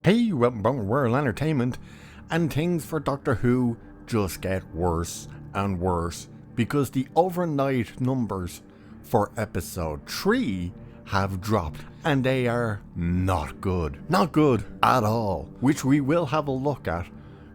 Hey, welcome back to World Entertainment, and things for Doctor Who just get worse and worse because the overnight numbers for episode 3 have dropped and they are not good. Not good at all, which we will have a look at.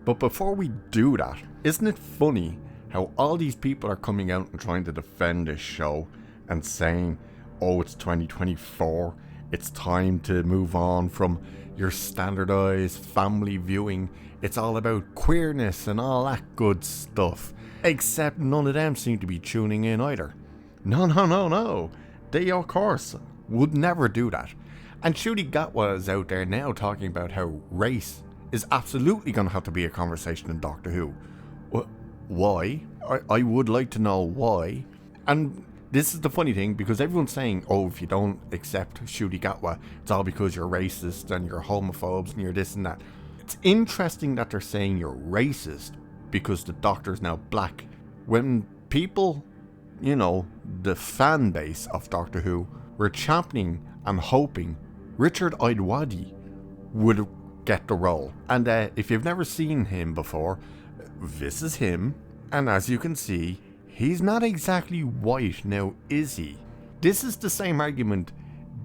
But before we do that, isn't it funny how all these people are coming out and trying to defend this show and saying, oh, it's 2024, it's time to move on from your standardized family viewing, it's all about queerness and all that good stuff. Except none of them seem to be tuning in either. No. They, of course, would never do that. And Ncuti Gatwa is out there now talking about how race is absolutely going to have to be a conversation in Doctor Who. Why? I would like to know why. And this is the funny thing, because everyone's saying, oh, if you don't accept Ncuti Gatwa, it's all because you're racist and you're homophobes and you're this and that. It's interesting that they're saying you're racist because the Doctor's now black. When people, the fan base of Doctor Who were championing and hoping Richard Ayoade would get the role. And if you've never seen him before, this is him. And as you can see, he's not exactly white now, is he? This is the same argument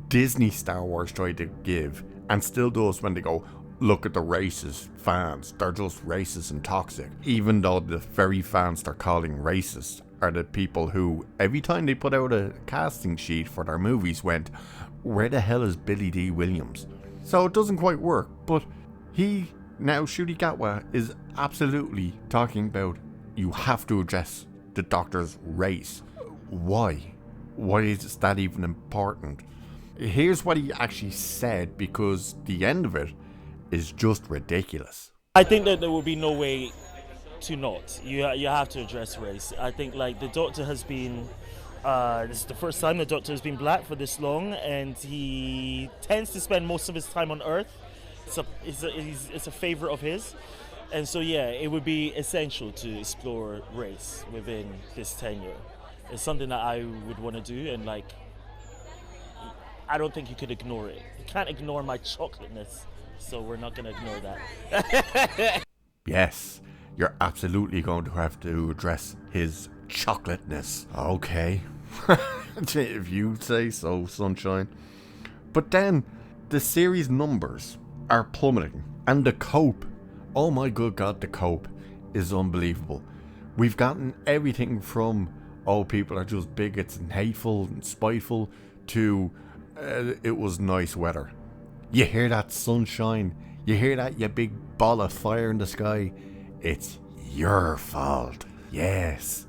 Disney Star Wars tried to give, and still does when they go, look at the racist fans, they're just racist and toxic. Even though the very fans they're calling racist are the people who, every time they put out a casting sheet for their movies, went, where the hell is Billy D. Williams? So it doesn't quite work, but Ncuti Gatwa is absolutely talking about, you have to address the Doctor's race. Why? Why is that even important? Here's what he actually said, because the end of it is just ridiculous. I think that there will be no way to not. You have to address race. I think the Doctor has been, this is the first time the Doctor has been black for this long, and he tends to spend most of his time on Earth. It's a favorite of his. And so, it would be essential to explore race within this tenure. It's something that I would want to do, and I don't think you could ignore it. You can't ignore my chocolateness, so we're not going to ignore that. Yes, you're absolutely going to have to address his chocolateness. Okay, if you say so, sunshine. But then, the series numbers are plummeting, and the cope, oh my good God, the cope is unbelievable. We've gotten everything from, oh, people are just bigots and hateful and spiteful, to it was nice weather. You hear that, sunshine? You hear that, you big ball of fire in the sky? It's your fault. Yes.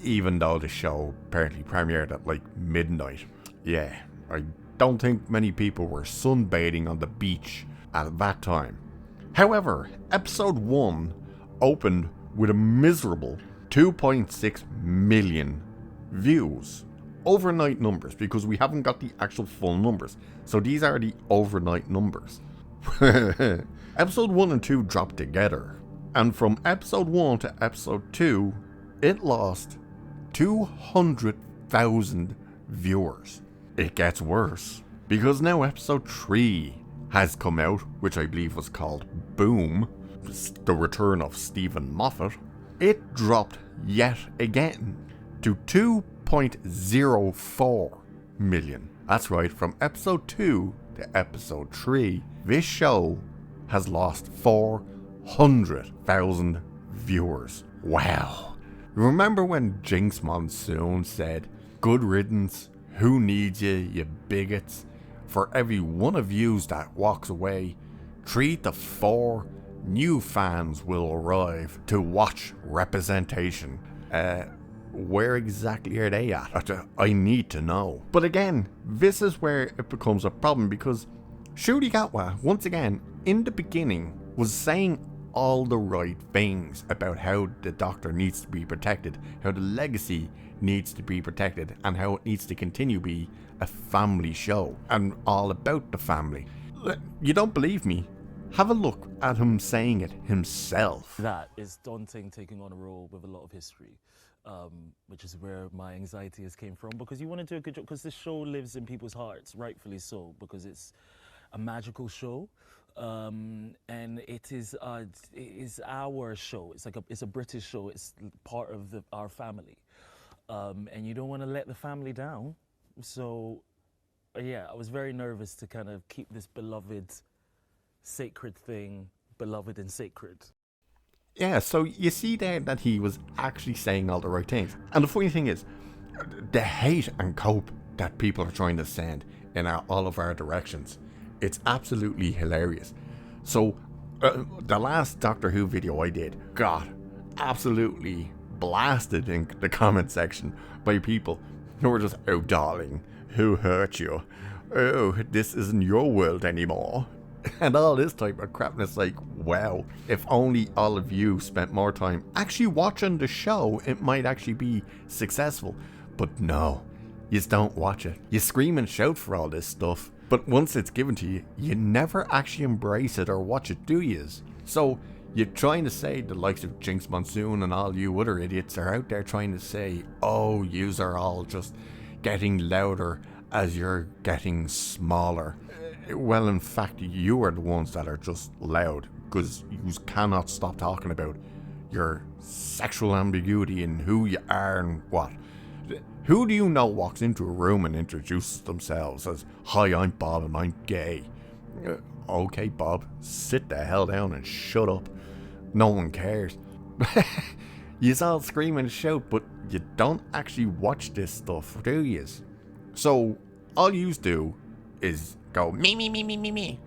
Even though the show apparently premiered at midnight. Yeah, I don't think many people were sunbathing on the beach at that time. However, episode 1 opened with a miserable 2.6 million views. Overnight numbers, because we haven't got the actual full numbers. So these are the overnight numbers. Episode 1 and 2 dropped together. And from episode 1 to episode 2, it lost 200,000 viewers. It gets worse, because now episode 3 has come out, which I believe was called Boom, the return of Stephen Moffat. It dropped yet again to 2.04 million. That's right, from episode 2 to episode 3, this show has lost 400,000 viewers. Wow. Remember when Jinx Monsoon said, good riddance, who needs you, you bigots? For every one of yous that walks away, 3 to 4 new fans will arrive to watch representation. Where exactly are they at? I need to know. But again, this is where it becomes a problem, because Ncuti Gatwa, once again, in the beginning, was saying all the right things about how the Doctor needs to be protected, how the legacy needs to be protected, and how it needs to continue to be a family show, and all about the family. You don't believe me? Have a look at him saying it himself. That is daunting, taking on a role with a lot of history, which is where my anxiety has came from, because you want to do a good job, because this show lives in people's hearts, rightfully so, because it's a magical show. and it is our show. It's a British show. It's part of our family, and you don't want to let the family down. So, yeah, I was very nervous to kind of keep this beloved, sacred thing beloved and sacred. Yeah, so you see there that he was actually saying all the right things. And the funny thing is, the hate and cope that people are trying to send in all of our directions, it's absolutely hilarious. So, the last Doctor Who video I did got absolutely blasted in the comment section by people who were just, oh darling, who hurt you? Oh, this isn't your world anymore. And all this type of crap, and it's like, wow, if only all of you spent more time actually watching the show, it might actually be successful. But no, you don't watch it. You scream and shout for all this stuff, but once it's given to you, you never actually embrace it or watch it, do you? So you're trying to say the likes of Jinx Monsoon and all you other idiots are out there trying to say, oh, yous are all just getting louder as you're getting smaller. Well, in fact, you are the ones that are just loud, because you cannot stop talking about your sexual ambiguity and who you are and what. Who do you know walks into a room and introduces themselves as, hi, I'm Bob and I'm gay? Okay, Bob, sit the hell down and shut up. No one cares. You all scream and shout, but you don't actually watch this stuff, do you? So, all you do is go me,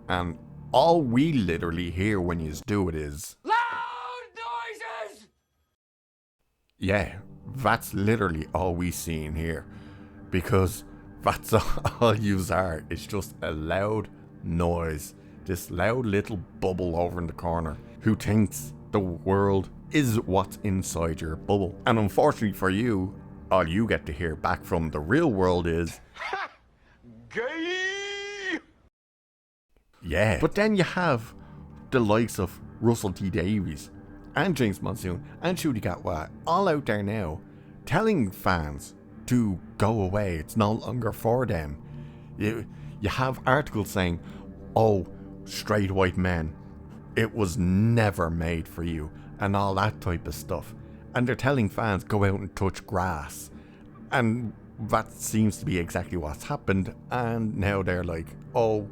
and all we literally hear when you do it is loud noises. Yeah, that's literally all we see in here, because that's all yous are. It's just a loud noise, this loud little bubble over in the corner who thinks the world is what's inside your bubble. And unfortunately for you, all you get to hear back from the real world is Gay. Yeah. But then you have the likes of Russell T Davies and Jinx Monsoon and Ncuti Gatwa all out there now telling fans to go away. It's no longer for them. You have articles saying, oh, straight white men, it was never made for you, and all that type of stuff. And they're telling fans, go out and touch grass. And that seems to be exactly what's happened. And now they're like, oh,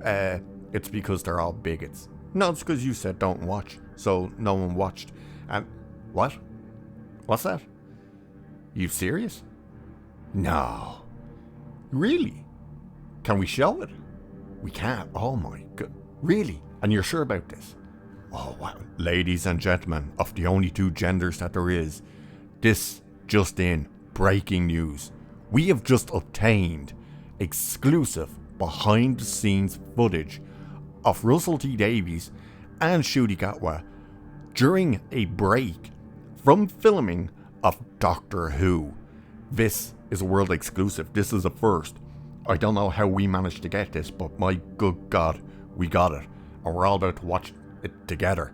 it's because they're all bigots. No, it's because you said don't watch, so no one watched. And what? What's that? You serious? No. Really? Can we show it? We can't. Oh my god. Really? And you're sure about this? Oh wow. Ladies and gentlemen of the only two genders that there is, this just in, breaking news. We have just obtained exclusive behind the scenes footage of Russell T Davies and Ncuti Gatwa during a break from filming of Doctor Who. This is a world exclusive. This is a first. I don't know how we managed to get this, but my good God, we got it. And we're all about to watch it together.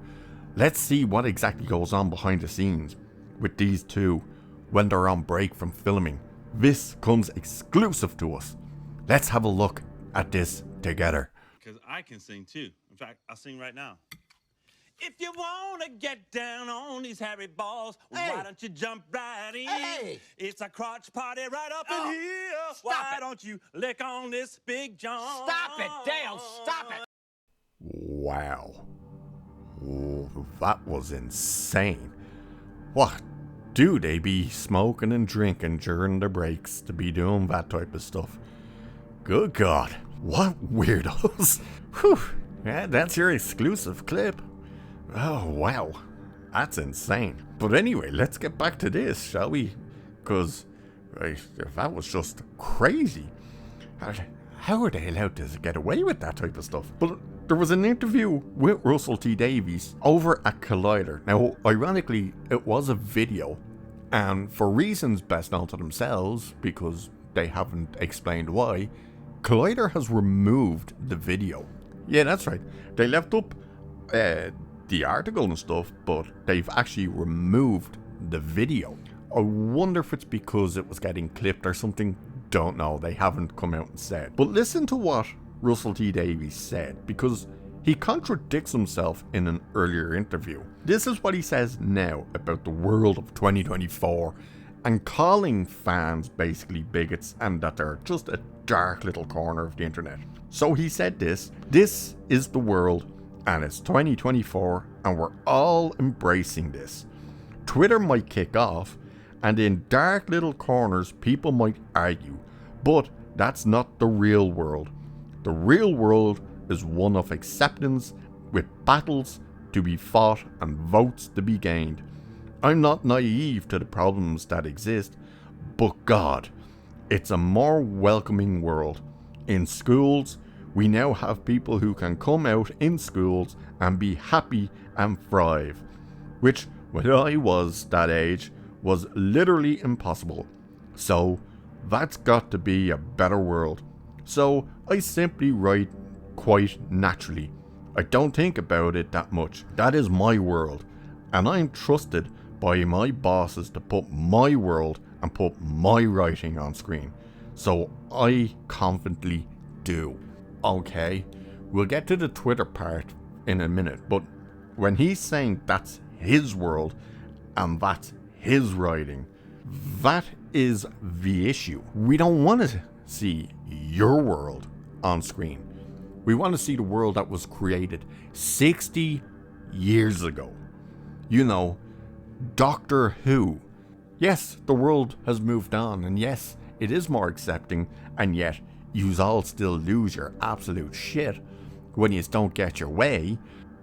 Let's see what exactly goes on behind the scenes with these two when they're on break from filming. This comes exclusive to us. Let's have a look at this together. Because I can sing too. In fact, I'll sing right now. If you want to get down on these hairy balls, why don't you jump right in? It's a crotch party right up in here. Why don't you lick on this big John? Stop it, Dale, stop it. Wow. Oh, that was insane. What do they be smoking and drinking during the breaks to be doing that type of stuff? Good God, what weirdos. Whew, yeah, that's your exclusive clip. Oh wow, that's insane. But anyway, let's get back to this, shall we? Because that was just crazy. How are they allowed to get away with that type of stuff? But there was an interview with Russell T Davies over at Collider. Now, ironically, it was a video, and for reasons best known to themselves, because they haven't explained why, Collider has removed the video. Yeah, that's right. They left up the article and stuff, but they've actually removed the video. I wonder if it's because it was getting clipped or something. Don't know. They haven't come out and said. But listen to what Russell T Davies said, because He contradicts himself in an earlier interview. This is what he says now about the world of 2024 and calling fans basically bigots and that they're just a dark little corner of the internet. So he said this is the world and it's 2024 and we're all embracing this. Twitter might kick off and in dark little corners people might argue, but that's not the real world. The real world is one of acceptance with battles to be fought and votes to be gained. I'm not naive to the problems that exist, but God, it's a more welcoming world. In schools, we now have people who can come out in schools and be happy and thrive, which when I was that age was literally impossible. So that's got to be a better world. So I simply write quite naturally. I don't think about it that much. That is my world, and I'm trusted by my bosses to put my world and put my writing on screen. So I confidently do. Okay, we'll get to the Twitter part in a minute, but when he's saying that's his world and that's his writing, that is the issue. We don't want to see your world on screen. We want to see the world that was created 60 years ago. You know, Doctor Who. Yes, the world has moved on, and yes, it is more accepting, and yet yous all still lose your absolute shit when yous don't get your way.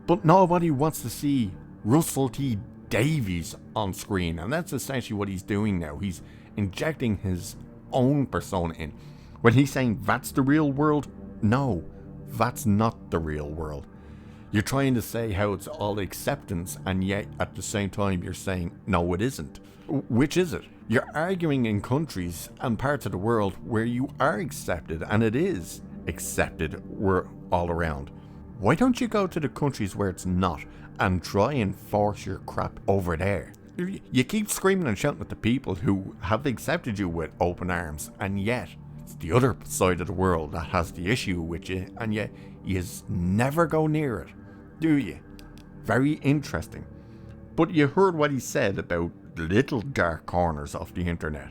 But nobody wants to see Russell T Davies on screen, and that's essentially what he's doing now. He's injecting his own persona in. When he's saying that's the real world, no, that's not the real world. You're trying to say how it's all acceptance, and yet at the same time you're saying no, it isn't. Which is it? You're arguing in countries and parts of the world where you are accepted, and it is accepted all around. Why don't you go to the countries where it's not and try and force your crap over there? You keep screaming and shouting at the people who have accepted you with open arms, and yet it's the other side of the world that has the issue with you, and yet you never go near it, do you? Very interesting. But you heard what he said about the little dark corners of the internet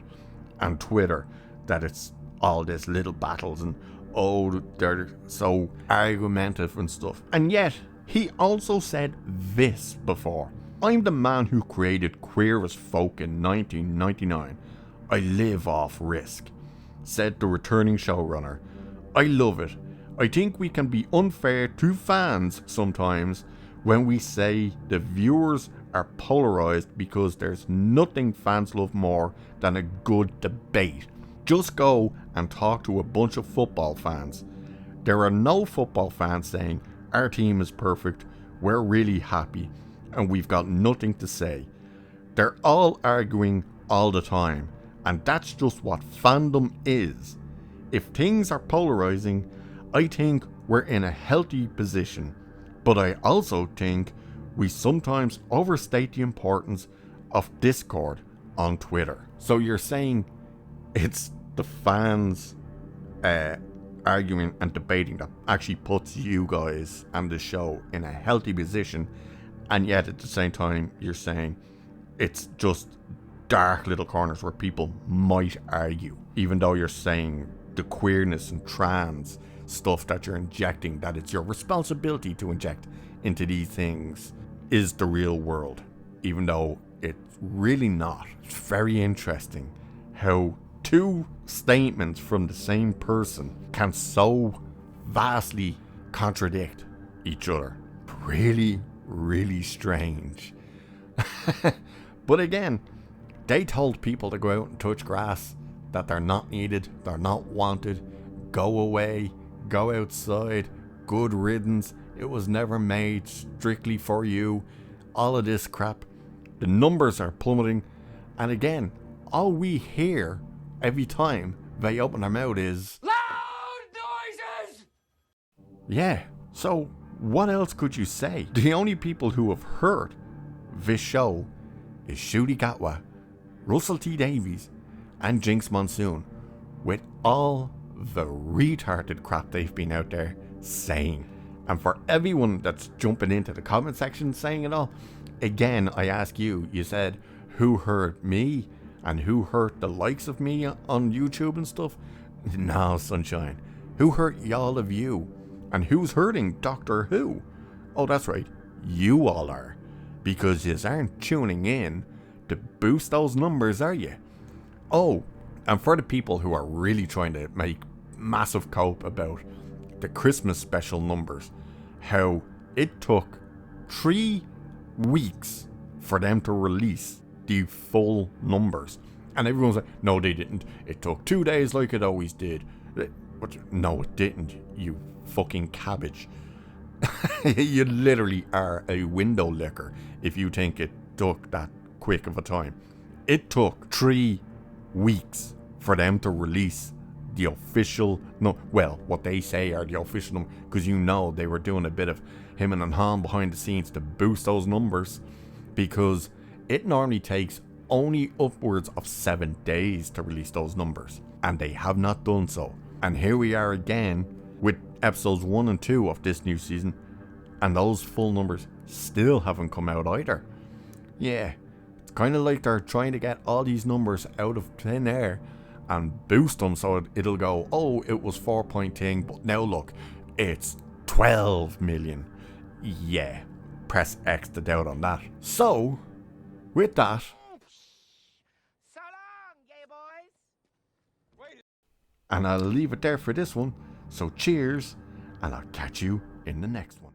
and Twitter, that it's all this little battles and oh, they're so argumentative and stuff. And yet, he also said this before. I'm the man who created Queer as Folk in 1999. I live off risk, said the returning showrunner. I love it. I think we can be unfair to fans sometimes when we say the viewers are polarized because there's nothing fans love more than a good debate. Just go and talk to a bunch of football fans. There are no football fans saying our team is perfect, we're really happy, and we've got nothing to say. They're all arguing all the time, and that's just what fandom is. If things are polarizing, I think we're in a healthy position, but I also think we sometimes overstate the importance of Discord on Twitter. So you're saying it's the fans arguing and debating that actually puts you guys and the show in a healthy position, and yet at the same time you're saying it's just dark little corners where people might argue, even though you're saying the queerness and trans stuff that you're injecting, that it's your responsibility to inject into these things, is the real world, even though it's really not. It's very interesting how two statements from the same person can so vastly contradict each other. Really, really strange. But again, they told people to go out and touch grass, that they're not needed, they're not wanted, go away, go outside, good riddance, it was never made strictly for you, all of this crap. The numbers are plummeting, and again, all we hear every time they open their mouth is Loud noises! Yeah, so what else could you say? The only people who have heard this show is Ncuti Gatwa, Russell T Davies, and Jinx Monsoon, with all the retarded crap they've been out there saying. And for everyone that's jumping into the comment section saying it all, again, I ask you, you said, who hurt me? And who hurt the likes of me on YouTube and stuff? No, sunshine. Who hurt y'all of you? And who's hurting Doctor Who? Oh, that's right. You all are. Because yous aren't tuning in to boost those numbers, are you? Oh, and for the people who are really trying to make massive cope about the Christmas special numbers, how it took 3 weeks for them to release the full numbers. And everyone's like, no, they didn't. It took 2 days like it always did. No, it didn't, you fucking cabbage. You literally are a window licker if you think it took that quick of a time. It took 3 weeks for them to release the official, what they say are the official number, because you know they were doing a bit of him and Han behind the scenes to boost those numbers, because it normally takes only upwards of 7 days to release those numbers, and they have not done so. And here we are again with episodes 1 and 2 of this new season, and those full numbers still haven't come out either. Yeah, it's kind of like they're trying to get all these numbers out of thin air and boost them so it'll go, oh, it was 4.10, but now look, it's 12 million. Yeah, press X to doubt on that. So, with that, So long, gay boys. and I'll leave it there for this one. So cheers, and I'll catch you in the next one.